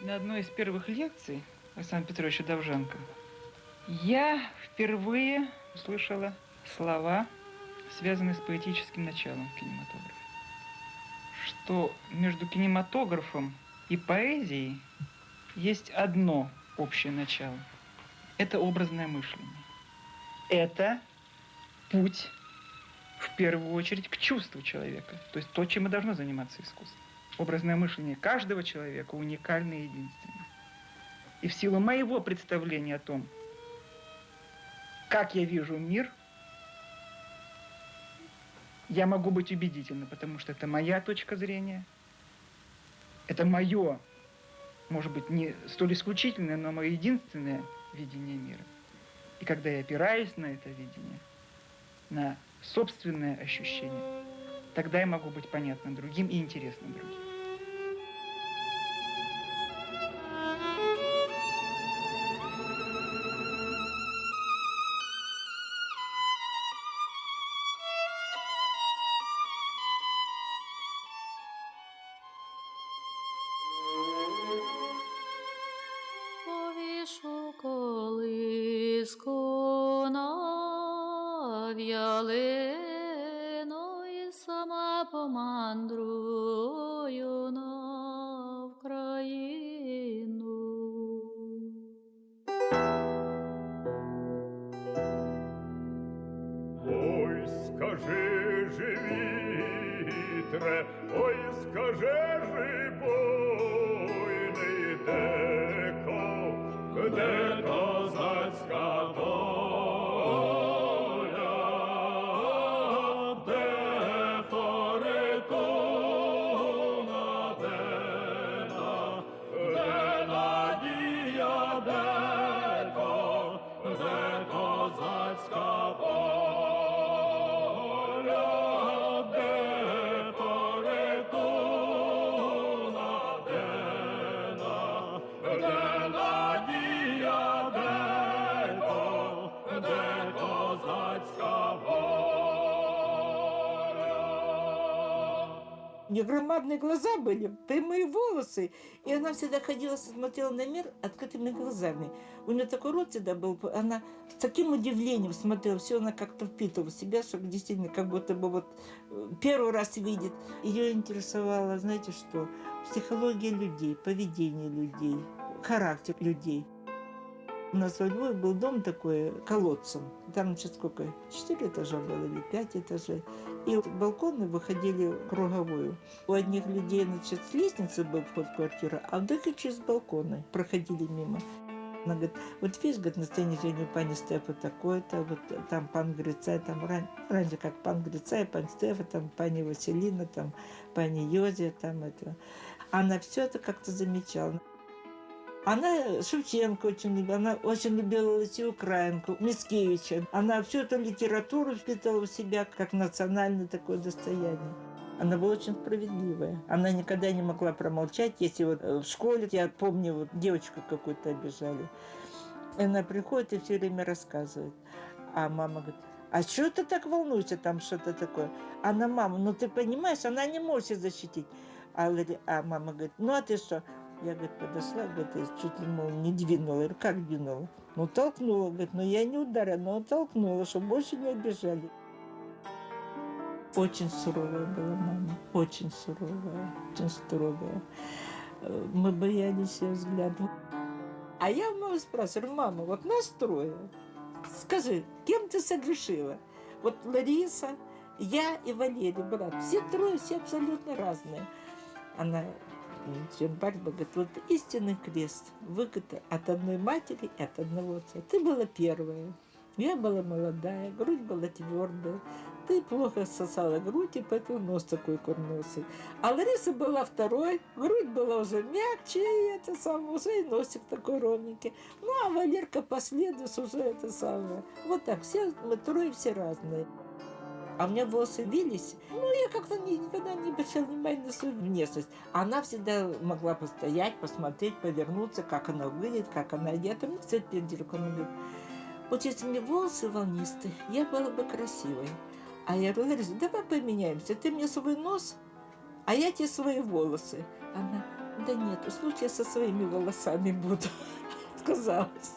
На одной из первых лекций Александра Петровича Довженко я впервые услышала слова, связанные с поэтическим началом в кинематографе. Что между кинематографом и поэзией есть одно общее начало. Это образное мышление. Это путь, в первую очередь, к чувству человека. То есть то, чем и должно заниматься искусство. Образное мышление каждого человека уникально и единственно. И в силу моего представления о том, как я вижу мир, я могу быть убедительна, потому что это моя точка зрения, это мое, может быть, не столь исключительное, но мое единственное видение мира. И когда я опираюсь на это видение, на собственное ощущение, тогда я могу быть понятным другим и интересным другим. Повішу колиску над ялину і сама помандрую на Вкраїну. Ой, скажи же, вітре, ой, скажи же, буйний, де козацька доля, де форитуна, де надія, де козацька воля, де форитуна, де надія, де козацька воля. У нее громадные глаза были, прямые волосы, и она всегда ходила, смотрела на мир открытыми глазами. У нее такой рот всегда был, она с таким удивлением смотрела, все она как-то впитывала в себя, что действительно как будто бы вот первый раз видит. Ее интересовало, знаете что, психология людей, поведение людей, характер людей. У нас во Львове был дом такой, колодцем. Там, значит, сколько? 4 этажа было или 5 этажей. И балконы выходили круговую. У одних людей, значит, с лестницы был вход в квартиру, а у других через балконы проходили мимо. Она говорит, вот видишь, говорит, настроение сегодня пани Стефа такое-то, вот там пан Грицай, там раньше как пан Грицай, пан Стефа, там пани Василина, там пани Йозия, там это. Она все это как-то замечала. Она Шевченко очень любила, она очень любила Лесю Украинку, Мицкевича. Она всю эту литературу впитала в себя как национальное такое достояние. Она была очень справедливая. Она никогда не могла промолчать, если вот в школе, я помню, вот девочку какую-то обижали. Она приходит и все время рассказывает. А мама говорит, а что ты так волнуешься, там что-то такое? Она, мама, ну ты понимаешь, она не может себя защитить. А мама говорит, ну а ты что? Я, говорит, подошла, говорит, и чуть ли, мол, не двинула. Я говорю, как двинула? Ну, толкнула, говорит, но я не ударила, но толкнула, чтобы больше не обижали. Очень суровая была мама, очень суровая, очень строгая. Мы боялись ее взгляда. А я у мамы спрашиваю, мама, вот нас трое, скажи, кем ты согрешила? Вот Лариса, я и Валерий, брат, все трое, все абсолютно разные. Она... Бальба говорит, вот истинный крест, выгода от одной матери и от одного отца. Ты была первая, я была молодая, грудь была твердая, ты плохо сосала грудь, и поэтому нос такой курносый. А Лариса была второй, грудь была уже мягче, и это самое, уже и носик такой ровненький. Ну, а Валерка последуешь уже это самое. Вот так, все, мы трое все разные. А у меня волосы вились. Ну, я как-то никогда не обращала внимания на свою внешность. Она всегда могла постоять, посмотреть, повернуться, как она выглядит, как она одета. Мне, кстати, перед она говорит, вот если мне волосы волнистые, я была бы красивой. А я говорю, Лариса, давай поменяемся. Ты мне свой нос, а я тебе свои волосы. Она, Да нет, лучше я со своими волосами буду. Отказалась.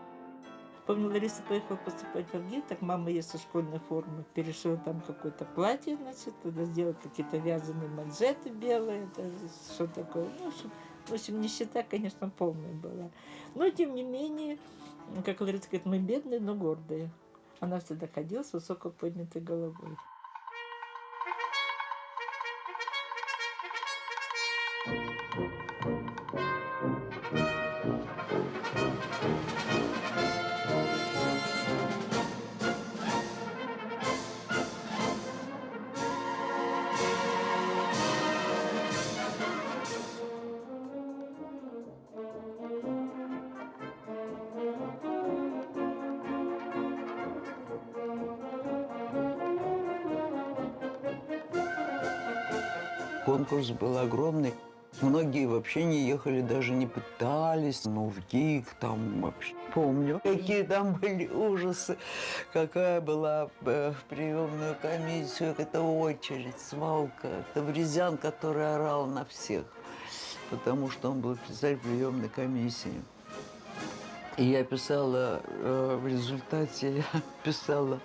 Помню, Лариса поехала поступать в Авгик, так мама ей со школьной формы перешила там какое-то платье, значит, туда сделала какие-то вязаные манжеты белые, это что такое. Ну, в общем, нищета, конечно, полная была. Но, тем не менее, как Лариса говорит, мы бедные, но гордые. Она всегда ходила с высоко поднятой головой. Конкурс был огромный. Многие вообще не ехали, даже не пытались. Ну, в ГИК там вообще. Помню, какие там были ужасы. Какая была в приемную комиссию. Это очередь, свалка. Тавризян, который орал на всех. Потому что он был председатель приемной комиссии. И я писала, в результате я писала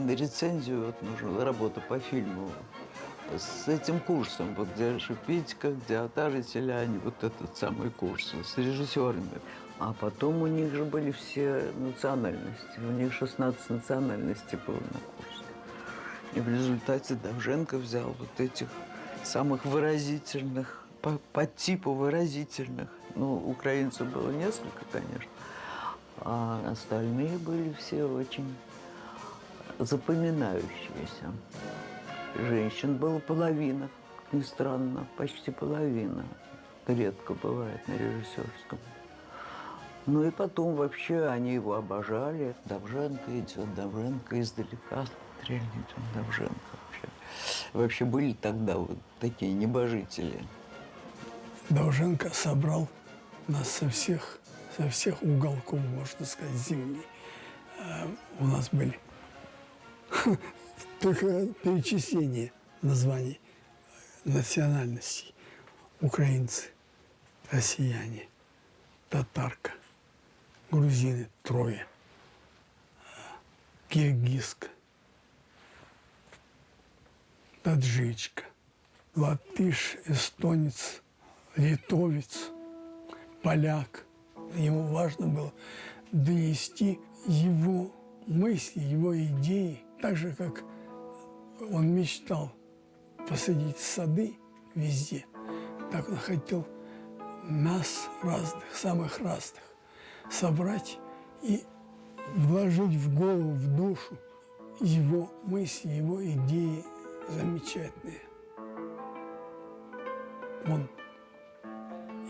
рецензию, вот нужную работу по фильму. С этим курсом, вот где Шипитько, где Отар и Селяне, вот этот самый курс с режиссерами. А потом у них же были все национальности. У них 16 национальностей было на курсе. И в результате Довженко взял вот этих самых выразительных, по типу выразительных. Ну, украинцев было несколько, конечно, а остальные были все очень запоминающиеся. Женщин было половина, как ни странно, почти половина. Редко бывает на режиссерском. Ну и потом вообще они его обожали. Довженко идет, Довженко издалека. Смотрели, идет Довженко вообще. Вообще были тогда вот такие небожители. Довженко собрал нас со всех уголков, можно сказать, земли. У нас были только перечисление названий национальностей. Украинцы, россияне, татарка, грузины трое, киргизка, таджичка, латыш, эстонец, литовец, поляк. Ему важно было донести его мысли, его идеи, так же, как он мечтал посадить сады везде, так он хотел нас разных, самых разных, собрать и вложить в голову, в душу его мысли, его идеи замечательные. Он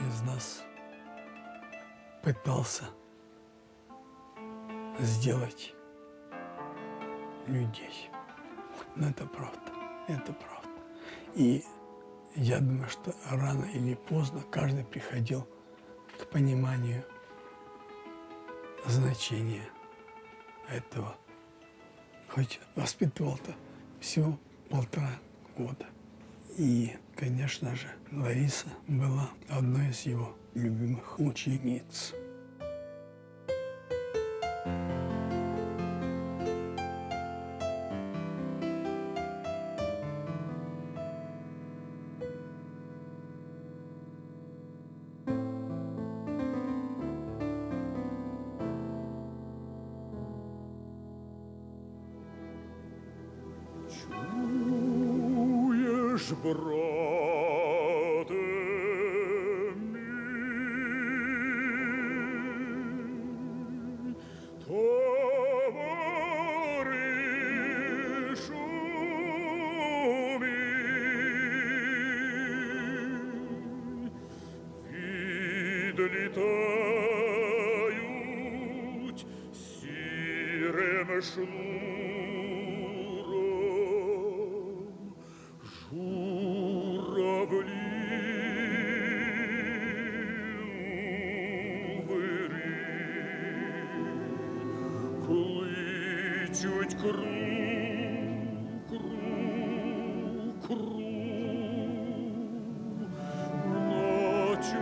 из нас пытался сделать людей. Но это правда, это правда. И я думаю, что рано или поздно каждый приходил к пониманию значения этого. Хоть воспитывал-то всего 1,5 года. И, конечно же, Лариса была одной из его любимых учениц. Чуешь, брате мій, товаришу мій, відлітають сірим шнуром журавлі у вирі, кличуть круг, круг, круг, наче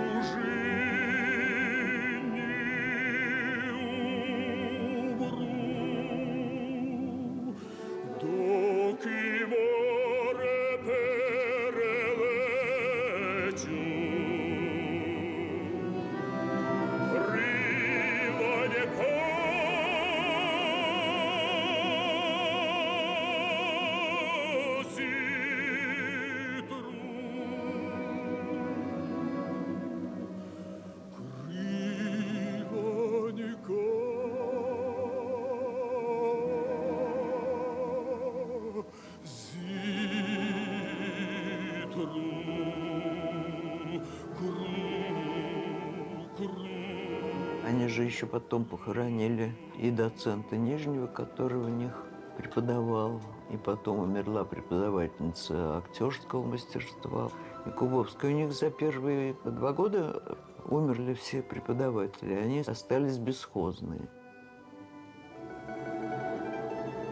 же еще потом похоронили и доцента Нижнего, который у них преподавал. И потом умерла преподавательница актерского мастерства. И Кубовская. У них за первые 2 года умерли все преподаватели. Они остались бесхозные.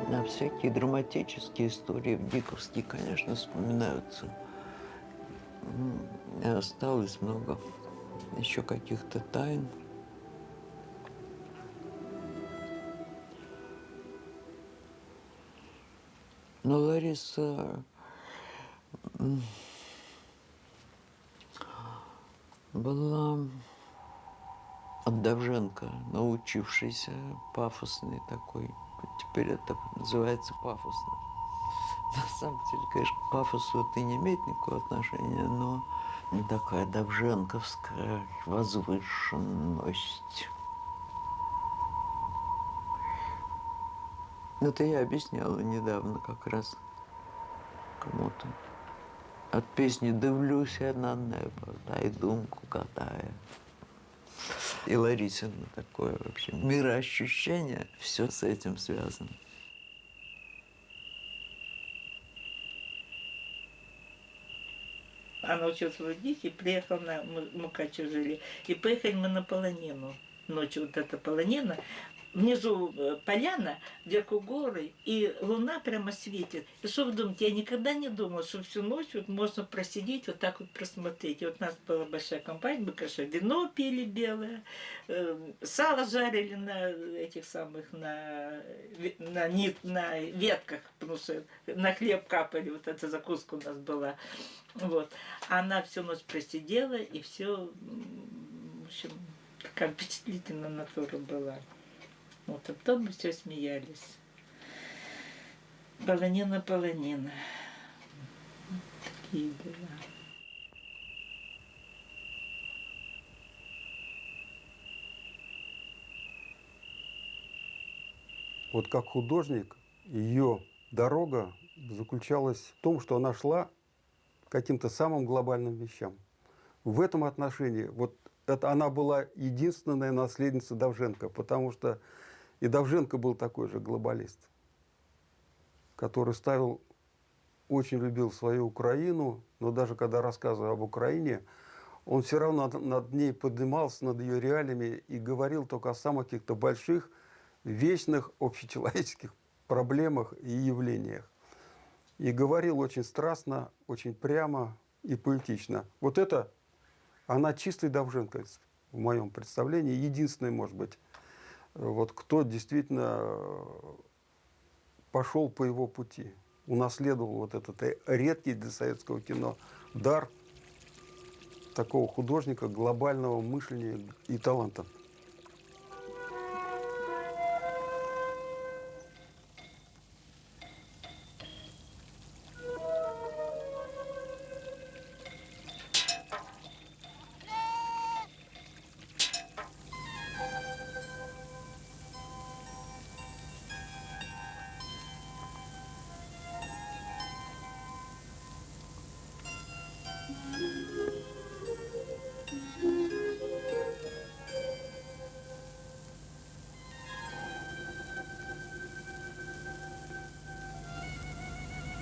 А всякие драматические истории в Диковске, конечно, вспоминаются. И осталось много еще каких-то тайн. Но Лариса была от Довженко, научившийся пафосный такой. Теперь это называется пафосно. На самом деле, конечно, к пафосу это не имеет никакого отношения, но такая довженковская возвышенность. Это я объясняла недавно как раз кому-то. От песни «Дивлюсь я на небо, да и думку катая». И Ларисина такое вообще мироощущение, все с этим связано. Она училась в Лудихе, приехала на Мукачево жили. И поехали мы на Полонину. Ночью вот эта Полонина. Внизу поляна, вверху горы, и луна прямо светит. И что вы думаете, я никогда не думала, что всю ночь вот можно просидеть, вот так вот просмотреть. И вот у нас была большая компания, мы, конечно, вино пили белое, сало жарили на этих самых, на ветках, потому что на хлеб капали, вот эта закуска у нас была. Вот. Она всю ночь просидела, и все, в общем, такая впечатлительная натура была. Вот, а потом мы все смеялись. Полонина, полонина. Такие дела. Вот как художник, ее дорога заключалась в том, что она шла к каким-то самым глобальным вещам. В этом отношении вот это она была единственная наследница Довженко, потому что и Довженко был такой же глобалист, который очень любил свою Украину, но даже когда рассказывал об Украине, он все равно над ней поднимался, над ее реалиями и говорил только о самых каких-то больших, вечных общечеловеческих проблемах и явлениях. И говорил очень страстно, очень прямо и поэтично. Вот это, она чистый Довженковец, в моем представлении, единственный, может быть, вот кто действительно пошел по его пути, унаследовал вот этот редкий для советского кино дар такого художника, глобального мышления и таланта.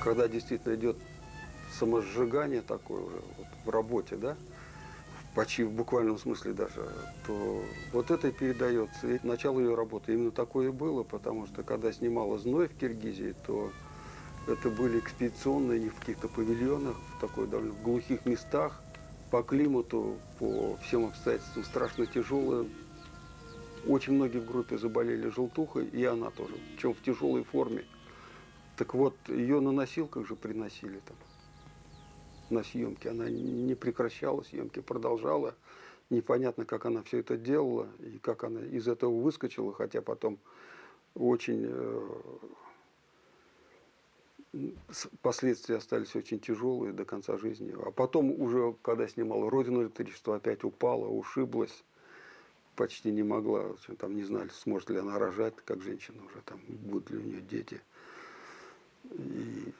Когда действительно идет самосжигание такое уже вот в работе, да, почти в буквальном смысле даже, то вот это и передается. И начало ее работы именно такое и было, потому что когда снимала «Зной» в Киргизии, то это были экспедиционные, не в каких-то павильонах, в такой довольно глухих местах, по климату, по всем обстоятельствам страшно тяжелые. Очень многие в группе заболели желтухой, и она тоже, причем в тяжелой форме. Так вот, ее на носилках же приносили там на съемки. Она не прекращала съемки, продолжала. Непонятно, как она все это делала и как она из этого выскочила, хотя потом очень последствия остались очень тяжелые до конца жизни. А потом уже, когда снимала «Родину электричества», опять упала, ушиблась, почти не могла. Там не знали, сможет ли она рожать, как женщина уже, там, будут ли у нее дети. И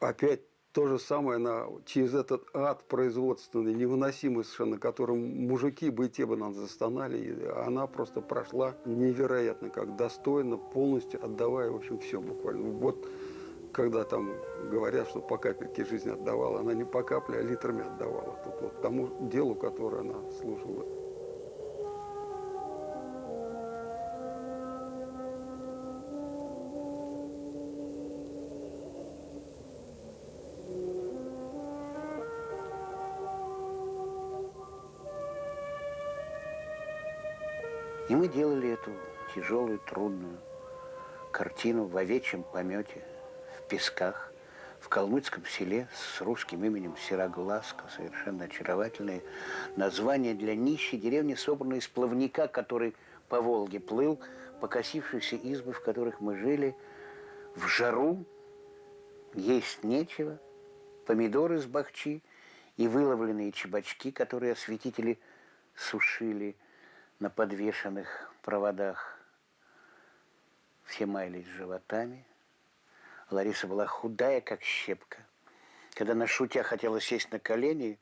опять то же самое она через этот ад производственный, невыносимый совершенно, которым мужики бы и те бы нам застонали. И она просто прошла невероятно, как достойно, полностью отдавая, в общем, все буквально. Вот когда там говорят, что по капельке жизнь отдавала, она не по капле, а литрами отдавала. Тут вот тому делу, которое она служила. И мы делали эту тяжелую, трудную картину в овечьем помете, в песках, в калмыцком селе с русским именем Сероглазка. Совершенно очаровательное название для нищей деревни, собранной из плавника, который по Волге плыл, покосившиеся избы, в которых мы жили, в жару, есть нечего, помидоры с бахчи и выловленные чебачки, которые осветители сушили на подвешенных проводах. Все маялись животами. Лариса была худая, как щепка. Когда она, шутя, хотела сесть на колени,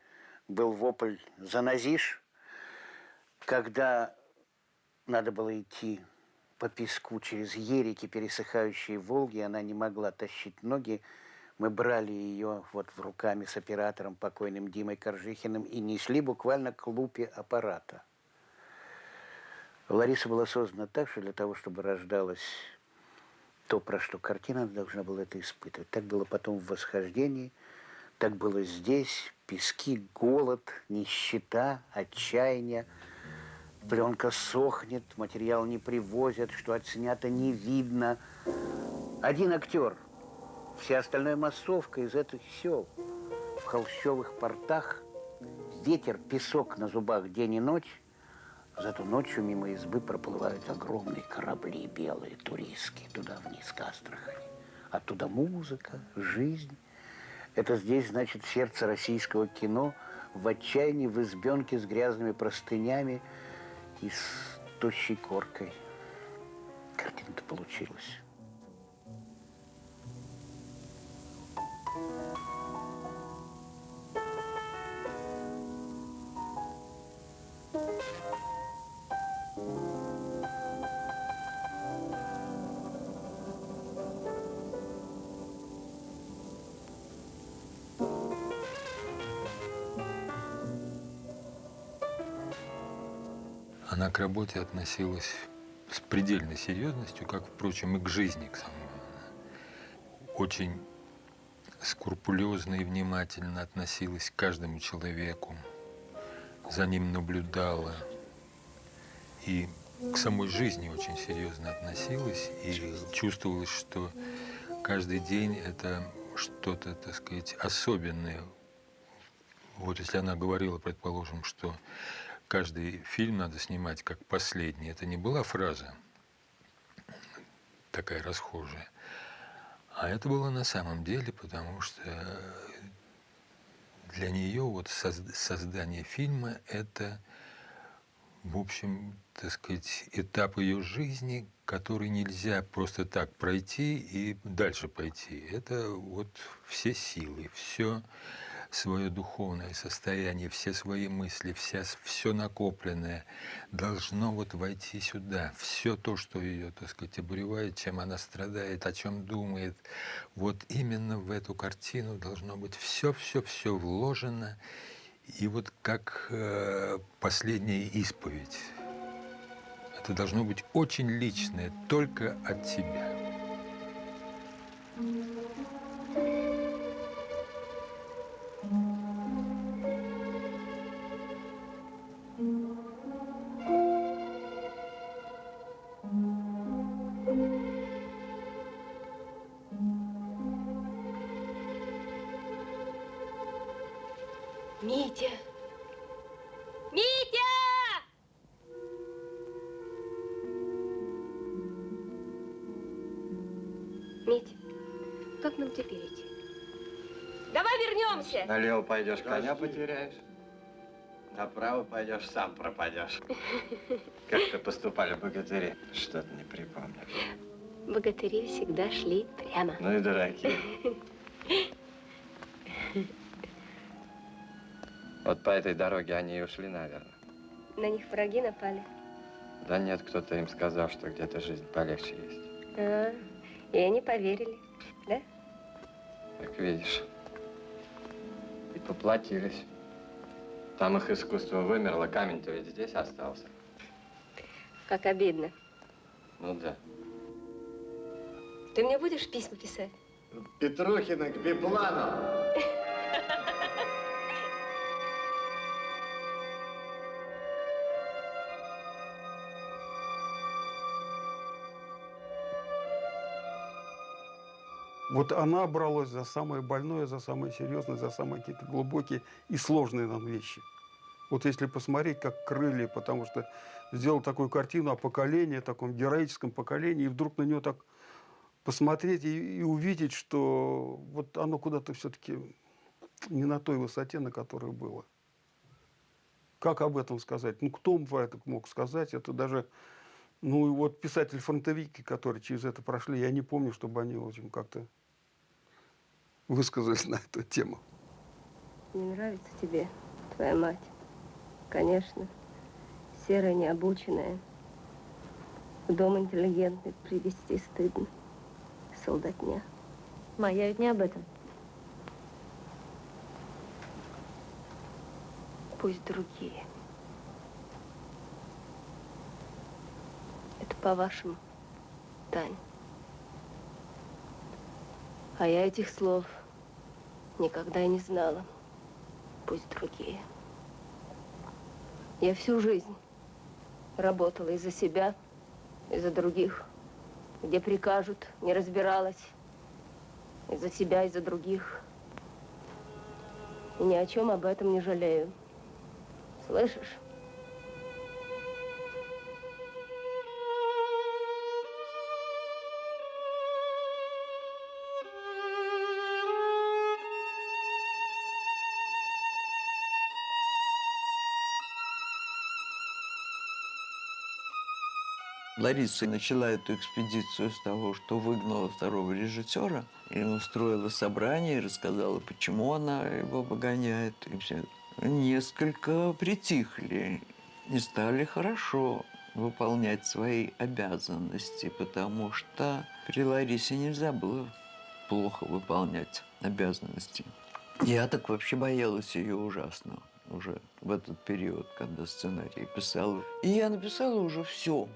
был вопль «Занозишь!». Когда надо было идти по песку через ерики, пересыхающие Волги, она не могла тащить ноги, мы брали ее вот в руками с оператором, покойным Димой Коржихиным, и несли буквально к лупе аппарата. Лариса была создана так, что для того, чтобы рождалось то, про что картина, она должна была это испытывать. Так было потом в «Восхождении», так было здесь. Пески, голод, нищета, отчаяние. Пленка сохнет, материал не привозят, что отснято не видно. Один актер, вся остальная массовка из этих сел. В холщовых портах ветер, песок на зубах день и ночь. Зато ночью мимо избы проплывают огромные корабли белые, туристские, туда вниз к Астрахани. Оттуда музыка, жизнь. Это здесь, значит, сердце российского кино в отчаянии, в избенке с грязными простынями и с тощей коркой. Картина-то получилась. Она к работе относилась с предельной серьезностью, как, впрочем, и к жизни к самой. Очень скрупулезно и внимательно относилась к каждому человеку, за ним наблюдала и к самой жизни очень серьезно относилась, и чувствовалось, что каждый день это что-то, так сказать, особенное. Вот если она говорила, предположим, что каждый фильм надо снимать как последний, это не была фраза такая расхожая, а это было на самом деле, потому что для нее вот создание фильма – это, в общем, так сказать, этап ее жизни, который нельзя просто так пройти и дальше пойти. Это вот все силы, все свое духовное состояние, все свои мысли, все накопленное должно вот войти сюда. Все то, что ее, так сказать, обуревает, чем она страдает, о чем думает, вот именно в эту картину должно быть все вложено. И вот как последняя исповедь. Это должно быть очень личное, только от тебя. Митя! Митя! Мить, как нам теперь идти? Давай вернемся! Налево пойдешь, коня потеряешь. Направо пойдешь, сам пропадешь. Как-то поступали богатыри. Что-то не припомню. Богатыри всегда шли прямо. Ну и дураки. Вот по этой дороге они и ушли, наверное. На них враги напали. Да нет, кто-то им сказал, что где-то жизнь полегче есть. А, и они поверили, да? Как видишь. И поплатились. Там их искусство вымерло, камень-то ведь здесь остался. Как обидно. Ну да. Ты мне будешь письма писать? Петрухина к Биплану. Вот она бралась за самое больное, за самое серьезное, за самые какие-то глубокие и сложные нам вещи. Вот если посмотреть, как крылья, потому что сделал такую картину о поколении, о таком героическом поколении, и вдруг на нее так посмотреть и увидеть, что вот оно куда-то все-таки не на той высоте, на которой было. Как об этом сказать? Ну, кто про это мог сказать? Это даже, ну, и вот писатель-фронтовики, которые через это прошли, я не помню, чтобы они, в общем, как-то высказались на эту тему. Не нравится тебе твоя мать? Конечно. Серая, необученная. В дом интеллигентный привезти стыдно. Солдатня. Ма, я ведь не об этом. Пусть другие. Это по-вашему, Тань. А я этих слов никогда и не знала. Пусть другие. Я всю жизнь работала и за себя, и за других. Где прикажут, не разбиралась. И за себя, и за других. И ни о чем об этом не жалею. Слышишь? Лариса начала эту экспедицию с того, что выгнала второго режиссера и устроила собрание, и рассказала, почему она его выгоняет. И все несколько притихли и стали хорошо выполнять свои обязанности, потому что при Ларисе нельзя было плохо выполнять обязанности. Я так вообще боялась ее ужасно уже в этот период, когда сценарий писала. И я написала уже все.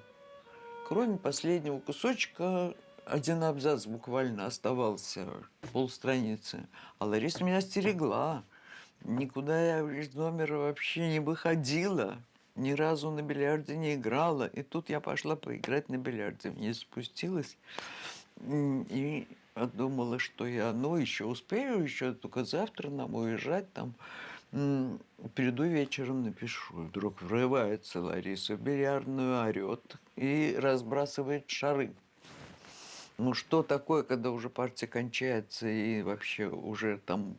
Кроме последнего кусочка, один абзац буквально оставался, полстраницы. А Лариса меня стерегла. Никуда я из номера вообще не выходила. Ни разу на бильярде не играла. И тут я пошла поиграть на бильярде. Вниз спустилась и думала, что я, еще успею, еще только завтра нам уезжать там. Приду вечером, напишу. Вдруг врывается Лариса в бильярдную, орет и разбрасывает шары. Ну, что такое, когда уже партия кончается и вообще уже там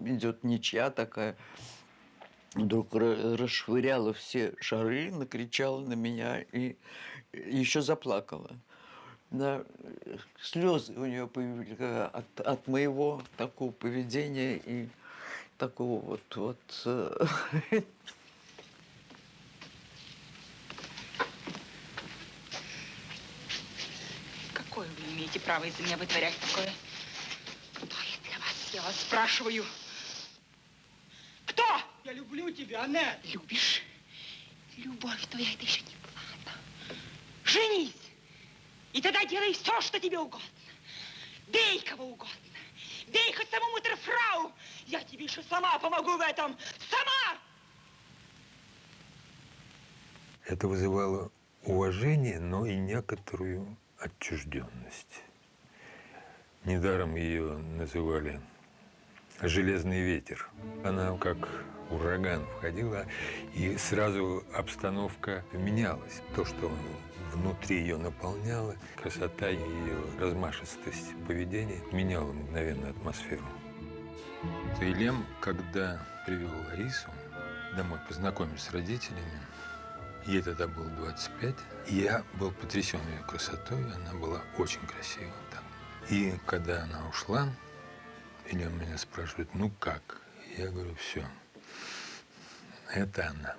идет ничья такая. Вдруг расшвыряла все шары, накричала на меня и еще заплакала. Да, слезы у нее появились от моего такого поведения и такого вот. Какое вы имеете право из-за меня вытворять такое? Кто я для вас, я вас спрашиваю? Кто? Я люблю тебя, Аннет. Любишь? Любовь твоя, это еще не плата. Женись! И тогда делай все, что тебе угодно. Бей кого угодно. Бей хоть саму мутерфрау. Я тебе еще сама помогу в этом. Сама! Это вызывало уважение, но и некоторую отчужденность. Недаром ее называли «железный ветер». Она как ураган входила, и сразу обстановка менялась. То, что внутри ее наполняло, красота ее, размашистость поведения меняла мгновенно атмосферу. Илем, когда привел Ларису домой познакомиться с родителями, ей тогда было 25, я был потрясен ее красотой, она была очень красива там. И когда она ушла, Илем меня спрашивает, ну как? Я говорю, все, Это она.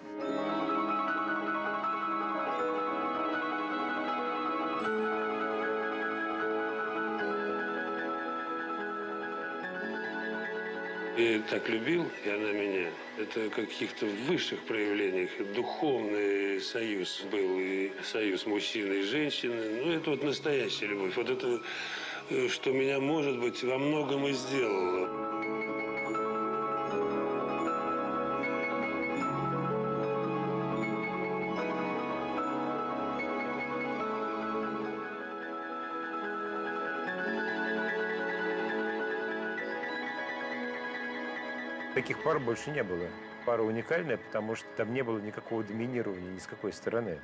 Я ее так любил, и она меня. Это в каких-то высших проявлениях. Духовный союз был, и союз мужчины и женщины. Ну, это вот настоящая любовь. Вот это, что меня, может быть, во многом и сделало. Таких пар больше не было. Пара уникальная, потому что там не было никакого доминирования ни с какой стороны.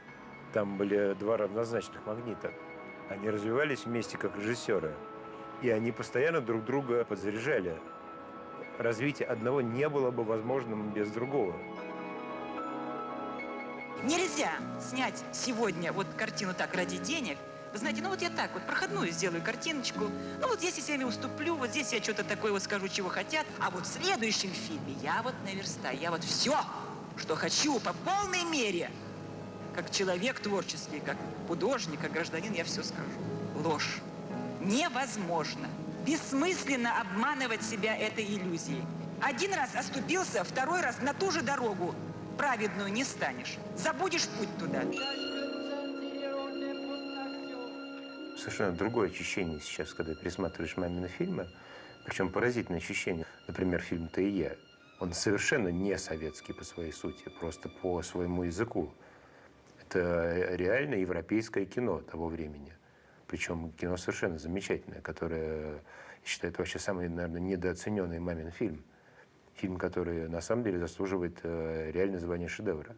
Там были два равнозначных магнита. Они развивались вместе как режиссеры. И они постоянно друг друга подзаряжали. Развитие одного не было бы возможным без другого. Нельзя снять сегодня вот картину так ради денег. Вы знаете, ну вот я так вот проходную сделаю картиночку. Ну вот здесь я с вами уступлю, вот здесь я что-то такое вот скажу, чего хотят. А вот в следующем фильме я вот наверстаю. Я вот все, что хочу, по полной мере. Как человек творческий, как художник, как гражданин, я все скажу. Ложь. Невозможно. Бессмысленно обманывать себя этой иллюзией. Один раз оступился, второй раз на ту же дорогу праведную не станешь. Забудешь путь туда. Совершенно другое ощущение сейчас, когда пересматриваешь мамины фильмы. Причем поразительное ощущение. Например, фильм «Ты и я». Он совершенно не советский по своей сути, просто по своему языку. Это реально европейское кино того времени. Причем кино совершенно замечательное, которое, я считаю, это вообще самый, наверное, недооцененный мамин фильм. Фильм, который на самом деле заслуживает реально звания шедевра.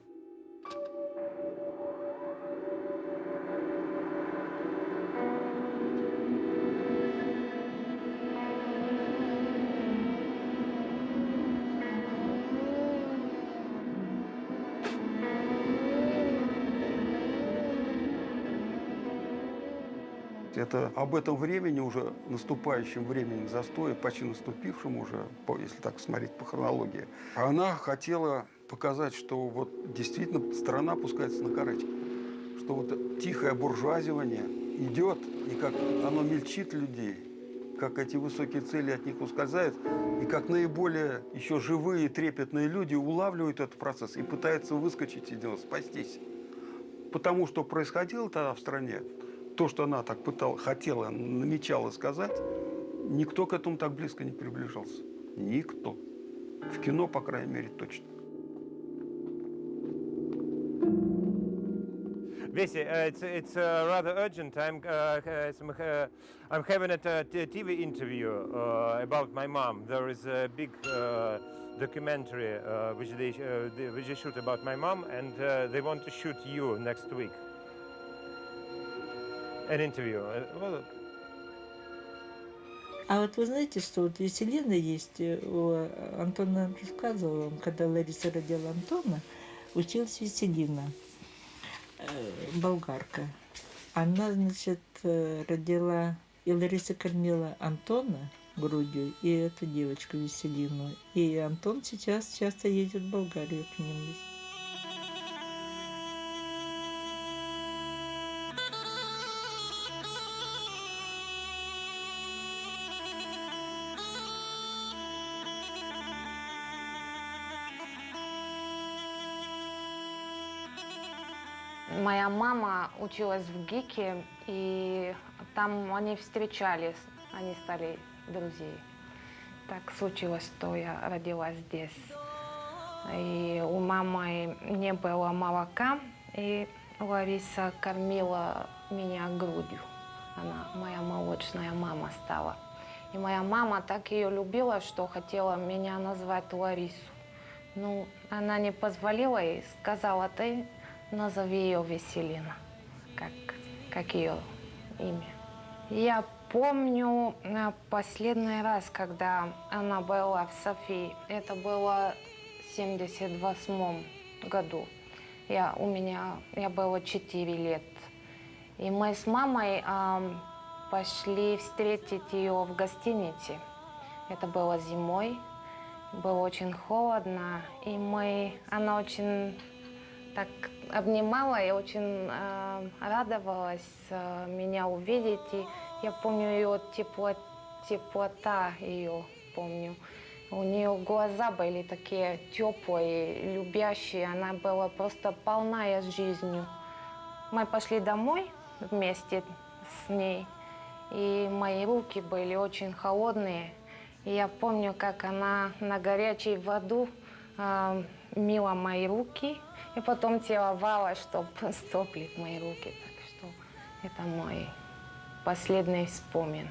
Это об этом времени, уже наступающем времени застоя, почти наступившем уже, если так смотреть по хронологии. Она хотела показать, что вот действительно страна опускается на короче. Что вот тихое буржуазивание идет, и как оно мельчит людей, как эти высокие цели от них ускользают, и как наиболее еще живые, трепетные люди улавливают этот процесс и пытаются выскочить из него, спастись. Потому что происходило тогда в стране, то, что она так хотела, намечала сказать, никто к этому так близко не приближался. Никто. В кино, по крайней мере, точно. Bessie, it's rather urgent. I'm having a TV interview about my mom. There is a big documentary which they shoot about my mom, and they want to shoot you next week. An interview. Well, А вот вы знаете, что вот Веселина есть, Антон нам рассказывал, он, когда Лариса родила Антона, училась Веселина, болгарка. Она, значит, родила, и Лариса кормила Антона грудью, и эту девочку Веселину. И Антон сейчас часто едет в Болгарию к ним. Моя мама училась в ГИКе, и там они встречались, они стали друзьями. Так случилось, что я родилась здесь. И у мамы не было молока, и Лариса кормила меня грудью. Она моя молочная мама стала. И моя мама так ее любила, что хотела меня назвать Ларису. Ну, она не позволила и сказала: ты назови ее Веселина, как ее имя. Я помню последний раз, когда она была в Софии. Это было в 1978 году. Я было 4 лет. И мы с мамой пошли встретить ее в гостинице. Это было зимой. было очень холодно, и она очень так обнимала и очень радовалась меня увидеть. И я помню ее теплота ее помню. У нее глаза были такие теплые, любящие, она была просто полная жизнью. Мы пошли домой вместе с ней, и мои руки были очень холодные. И я помню, как она на горячей воду мыла мои руки, и потом целовала, чтобы стоплить мои руки. Так что это мой последний вспомин.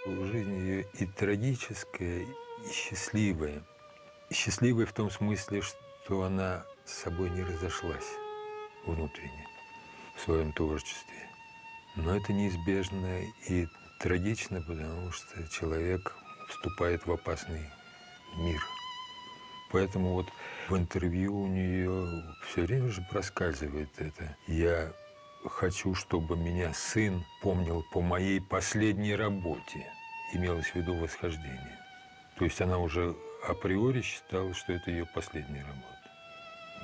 Жизнь ее и трагическая, и счастливая. Счастливая в том смысле, что она с собой не разошлась внутренне в своем творчестве. Но это неизбежно и трагично, потому что человек вступает в опасный мир. Поэтому вот в интервью у нее все время же проскальзывает это. Я хочу, чтобы меня сын помнил по моей последней работе. Имелось в виду «Восхождение». То есть она уже априори считала, что это ее последняя работа.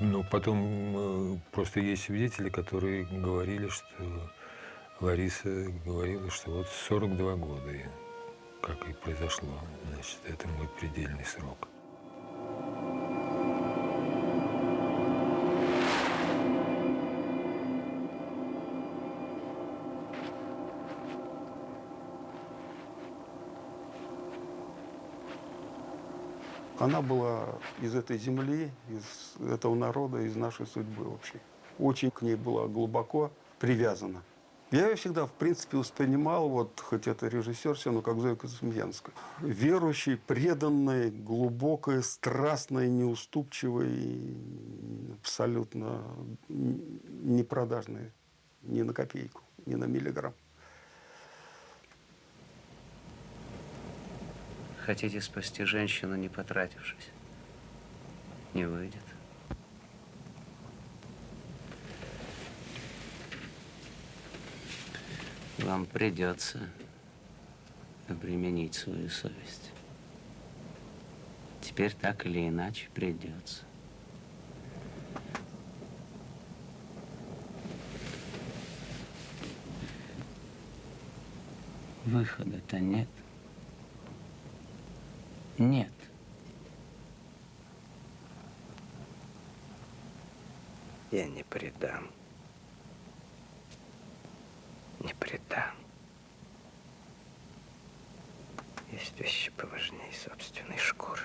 Но потом просто есть свидетели, которые говорили, что Лариса говорила, что вот 42 года, как и произошло, значит, это мой предельный срок. Она была из этой земли, из этого народа, из нашей судьбы вообще. Очень к ней была глубоко привязана. Я ее всегда, в принципе, воспринимал, вот, хоть это режиссер, все равно как Зою Космеянскую. Верующей, преданной, глубокой, страстной, неуступчивой, абсолютно не продажной ни на копейку, ни на миллиграмм. Хотите спасти женщину, не потратившись? Не выйдет. Вам придется обременить свою совесть. Теперь так или иначе придется. Выхода-то нет. Нет. Я не предам. Не предам. Есть вещи поважнее собственной шкуры.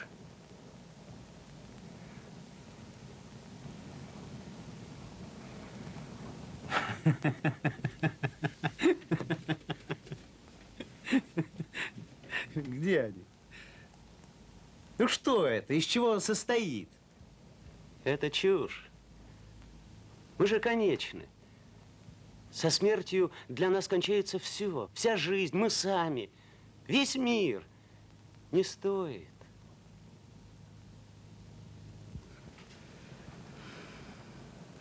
Где они? Ну что это? Из чего он состоит? Это чушь. Мы же конечны. Со смертью для нас кончается все. Вся жизнь, мы сами. Весь мир. Не стоит.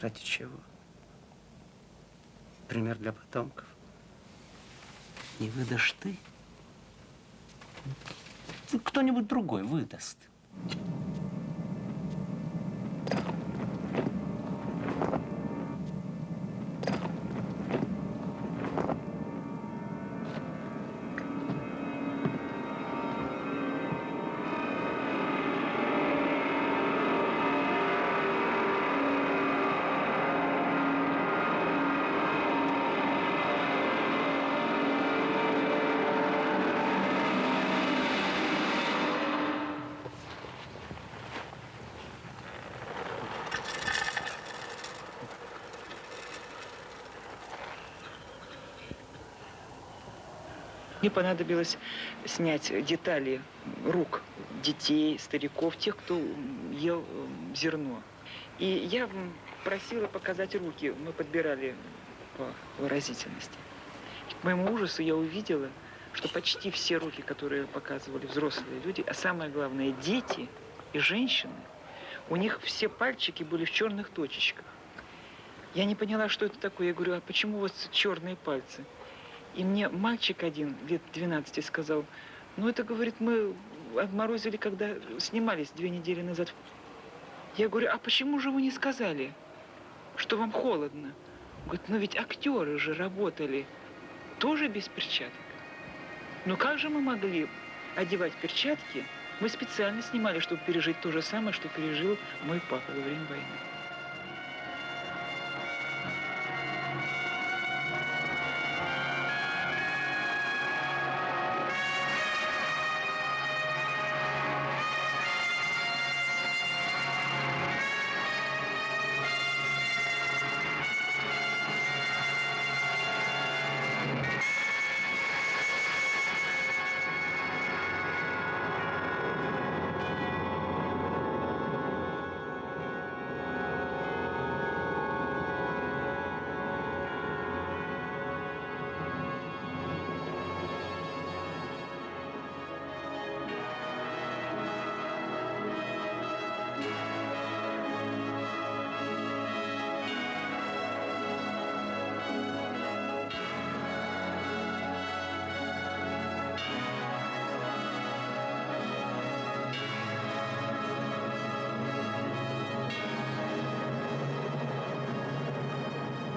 Ради чего? Пример для потомков. Не выдашь ты? Кто-нибудь другой выдаст. Мне понадобилось снять детали рук детей, стариков, тех, кто ел зерно. И я просила показать руки. Мы подбирали по выразительности. И к моему ужасу я увидела, что почти все руки, которые показывали взрослые люди, а самое главное, дети, и женщины, у них все пальчики были в черных точечках. Я не поняла, что это такое. Я говорю, а почему у вас черные пальцы? И мне мальчик один, лет 12, сказал, ну это, говорит, мы отморозили, когда снимались 2 недели назад. Я говорю, а почему же вы не сказали, что вам холодно? Говорит, ну ведь актеры же работали тоже без перчаток. Ну как же мы могли одевать перчатки? Мы специально снимали, чтобы пережить то же самое, что пережил мой папа во время войны.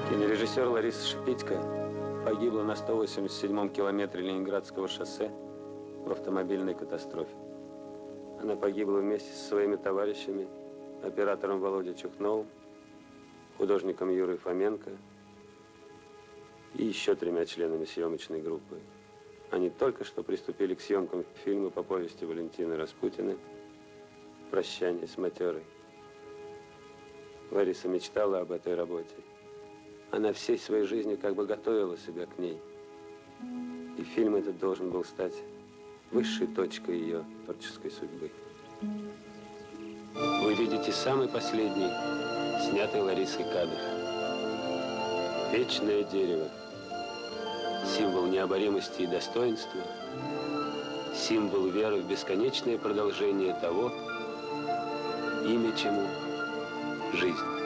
Кинорежиссер Лариса Шипитько погибла на 187-м километре Ленинградского шоссе в автомобильной катастрофе. Она погибла вместе со своими товарищами, оператором Володей Чухновым, художником Юрой Фоменко и еще 3 членами съемочной группы. Они только что приступили к съемкам фильма по повести Валентины Распутиной «Прощание с матерой». Лариса мечтала об этой работе. Она всей своей жизнью как бы готовила себя к ней. И фильм этот должен был стать высшей точкой ее творческой судьбы. Вы видите самый последний, снятый Ларисой кадр. Вечное дерево. Символ необоримости и достоинства. Символ веры в бесконечное продолжение того, имя чему – жизнь.